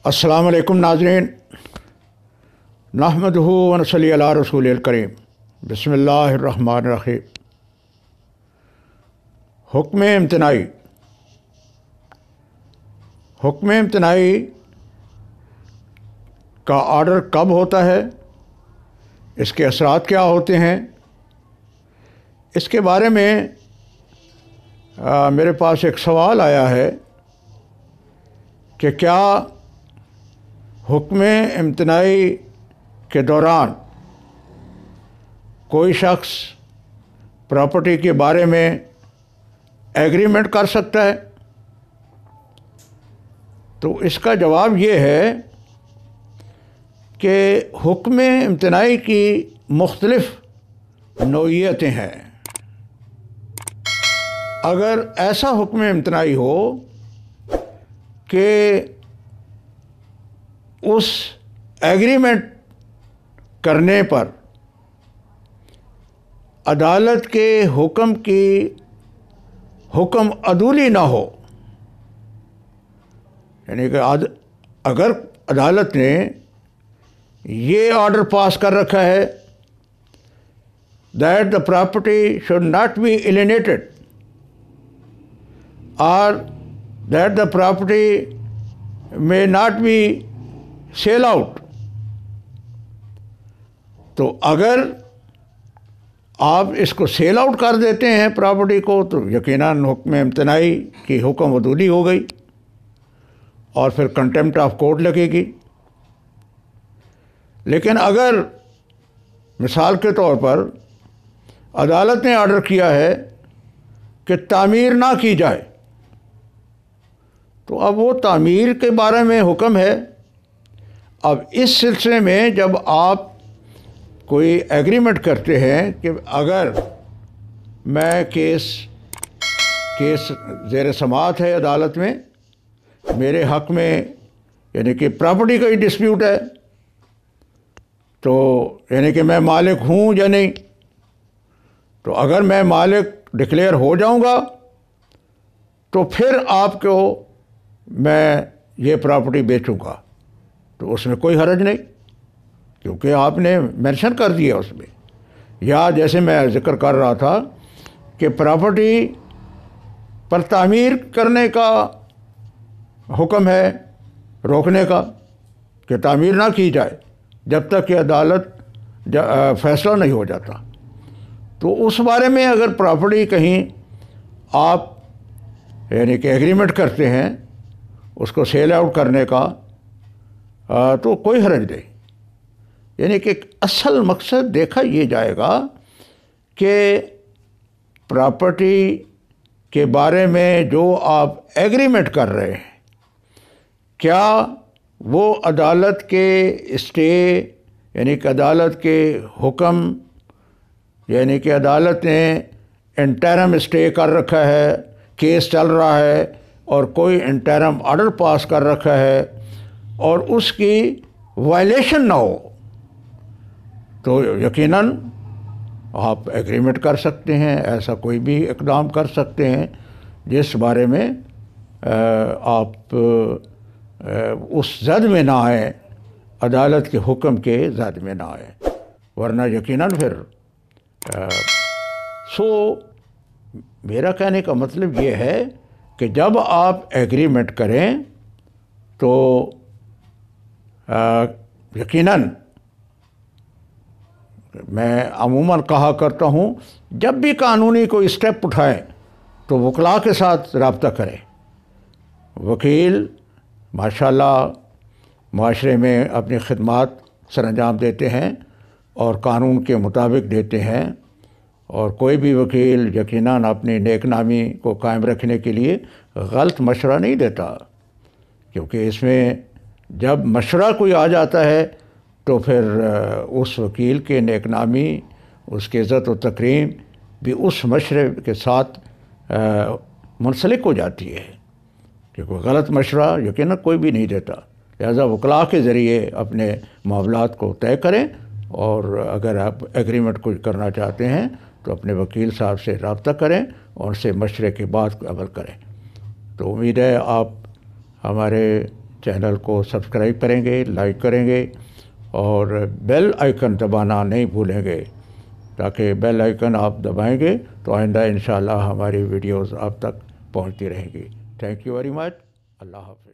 अस्सलाम वालेकुम नाज़रीन, नहमदुहु व नसल्ली अला रसूलिल करीम। बिस्मिल्लाहिर्रहमानिर्रहीम। हुक्म इम्तनाई। हुक्म इम्तनाई का आर्डर कब होता है, इसके असरात क्या होते हैं, इसके बारे में मेरे पास एक सवाल आया है कि क्या हुक्म इम्तनाई के दौरान कोई शख्स प्रॉपर्टी के बारे में एग्रीमेंट कर सकता है। तो इसका जवाब ये है कि हुक्म इम्तनाई की मुख्तलिफ़ नौइयतें हैं। अगर ऐसा हुक्म इम्तनाई हो कि उस एग्रीमेंट करने पर अदालत के हुक्म अदूली ना हो, यानी कि अगर अदालत ने ये ऑर्डर पास कर रखा है that the property should not be alienated और that the property may not be sell out, तो अगर आप इसको सेल आउट कर देते हैं प्रॉपर्टी को, तो यकीनन हुक्म इम्तनाई की हुक्म अदूली हो गई और फिर कंटेम्प्ट ऑफ कोर्ट लगेगी। लेकिन अगर मिसाल के तौर पर अदालत ने ऑर्डर किया है कि तामीर ना की जाए, तो अब वो तामीर के बारे में हुक्म है। अब इस सिलसिले में जब आप कोई एग्रीमेंट करते हैं कि अगर मैं केस ज़ेर समाअत है अदालत में, मेरे हक़ में यानी कि प्रॉपर्टी का ही डिस्प्यूट है, तो यानी कि मैं मालिक हूँ या नहीं, तो अगर मैं मालिक डिक्लेयर हो जाऊँगा तो फिर आपको मैं ये प्रॉपर्टी बेचूँगा, तो उसमें कोई हर्ज नहीं, क्योंकि आपने मेंशन कर दिया उसमें। या जैसे मैं ज़िक्र कर रहा था कि प्रॉपर्टी पर तामीर करने का हुक्म है, रोकने का, कि तामीर ना की जाए जब तक कि अदालत फैसला नहीं हो जाता। तो उस बारे में अगर प्रॉपर्टी कहीं आप यानी कि एग्रीमेंट करते हैं उसको सेल आउट करने का, तो कोई हर्ज नहीं। यानी कि असल मकसद देखा ये जाएगा कि प्रॉपर्टी के बारे में जो आप एग्रीमेंट कर रहे हैं, क्या वो अदालत के स्टे यानी कि अदालत के हुक्म, यानी कि अदालत ने इंटरम स्टे कर रखा है, केस चल रहा है और कोई इंटरम ऑर्डर पास कर रखा है और उसकी वायलेशन ना हो, तो यकीनन आप एग्रीमेंट कर सकते हैं। ऐसा कोई भी इक़दाम कर सकते हैं जिस बारे में आप उस जद में ना आए, अदालत के हुक्म के जद में ना आए, वरना यकीनन फिर मेरा कहने का मतलब ये है कि जब आप एग्रीमेंट करें तो यकीनन मैं अमूमन कहा करता हूँ, जब भी कानूनी कोई स्टेप उठाएं तो वकला के साथ रब्ता करें। वकील माशाल्लाह माशरे में अपनी खिदमात सरअंजाम देते हैं और कानून के मुताबिक देते हैं, और कोई भी वकील यकीनन अपनी नेक नामी को कायम रखने के लिए गलत मशवरा नहीं देता, क्योंकि इसमें जब मशवरा कोई आ जाता है तो फिर उस वकील के नेक नामी, उसकी इज़्ज़त व तकरीम भी उस मशवरे के साथ मुंसलिक हो जाती है, क्योंकि गलत मशवरा यकीनन कोई भी नहीं देता। लिहाजा वकला के ज़रिए अपने मामलात को तय करें, और अगर आप एग्रीमेंट कुछ करना चाहते हैं तो अपने वकील साहब से रब्ता करें और उनसे मशवरे के बाद अमल करें। तो उम्मीद है आप हमारे چینل کو سبسکرائب کریں گے، لائک کریں گے اور بیل آئیکن دبانا نہیں بھولیں گے، تاکہ بیل آئیکن آپ دبائیں گے تو آئندہ انشاءاللہ ہماری ویڈیوز آپ تک پہنچتی رہیں گی۔ Thank you very much. Allah حافظ۔